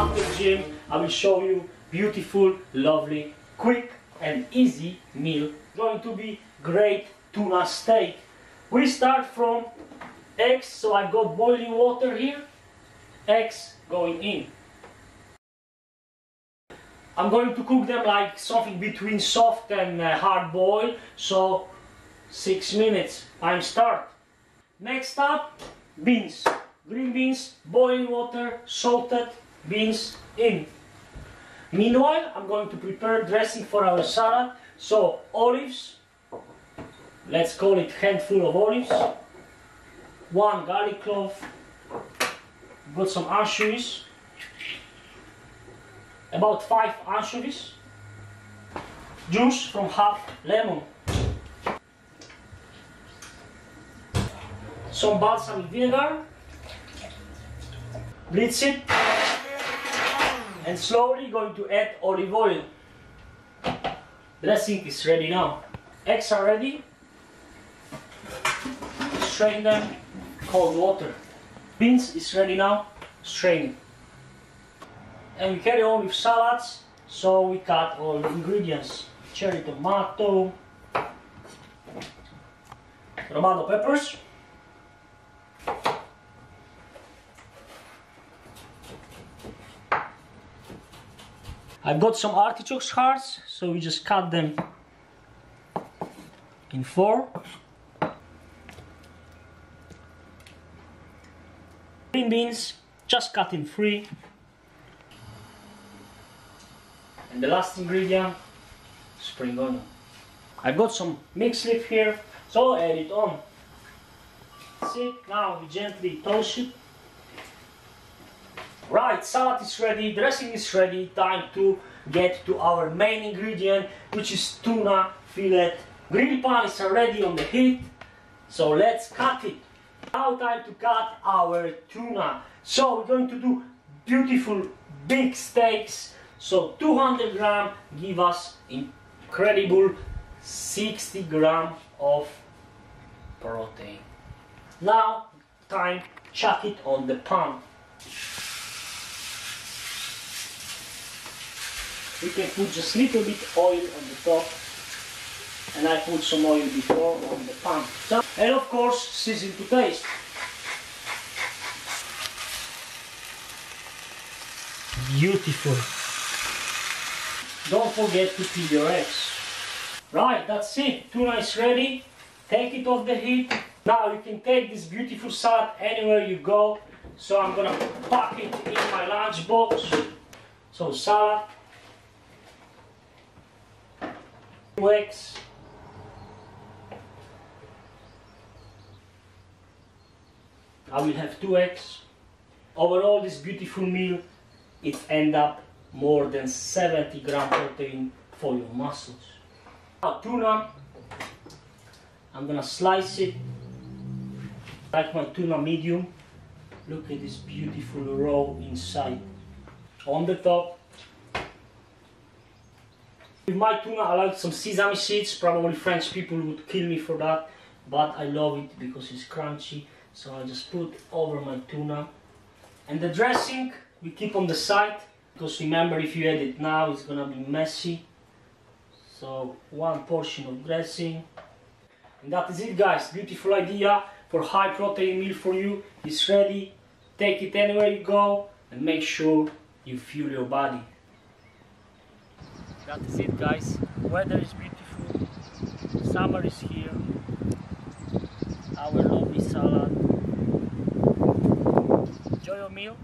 after gym I will show you beautiful, lovely, quick and easy meal. Going to be great tuna steak. We start from eggs, so I've got boiling water here. Eggs going in. I'm going to cook them like something between soft and hard boil, so 6 minutes. I'm start. Next up, beans. Green beans, boiling water, salted beans in. Meanwhile, I'm going to prepare dressing for our salad. So olives, let's call it handful of olives. 1 garlic clove. Got some anchovies. About 5 anchovies. Juice from half lemon. Some balsamic vinegar. Blitz it. And slowly going to add olive oil. Dressing is ready now. Eggs are ready. Strain them. Cold water. Beans is ready now. Strain it. And we carry on with salads, so we cut all the ingredients. Cherry tomato, Romano peppers, I've got some artichoke hearts, so we just cut them in 4. Green beans, just cut in 3. And the last ingredient, spring onion. I've got some mixed leaf here, so add it on. See, now we gently toast it. Right, salad is ready, dressing is ready. Time to get to our main ingredient, which is tuna fillet. Grill pan is already on the heat, so let's cut it. Now time to cut our tuna. So we're going to do beautiful big steaks. So 200 gram give us incredible 60 gram of protein. Now time chuck it on the pan. We can put just a little bit oil on the top, and I put some oil before on the pan. And of course season to taste. Beautiful. Don't forget to peel your eggs. Right, that's it. Tuna is ready. Take it off the heat. Now you can take this beautiful salad anywhere you go. So I'm gonna pack it in my lunch box. So salad, 2 eggs, I will have 2 eggs. Overall, this beautiful meal, it ends up more than 70 gram protein for your muscles. Now tuna, I'm gonna slice it. Like my tuna medium. Look at this beautiful roe inside. On the top. With my tuna I like some sesame seeds. Probably French people would kill me for that, but I love it because it's crunchy. So I just put over my tuna. And the dressing we keep on the side, because remember, if you add it now it's gonna be messy. So 1 portion of dressing. And that is it, guys. Beautiful idea for high protein meal for you. It's ready. Take it anywhere you go and make sure you fuel your body. That is it, guys. Weather is beautiful. Summer is here. Our lovely salad. Enjoy your meal.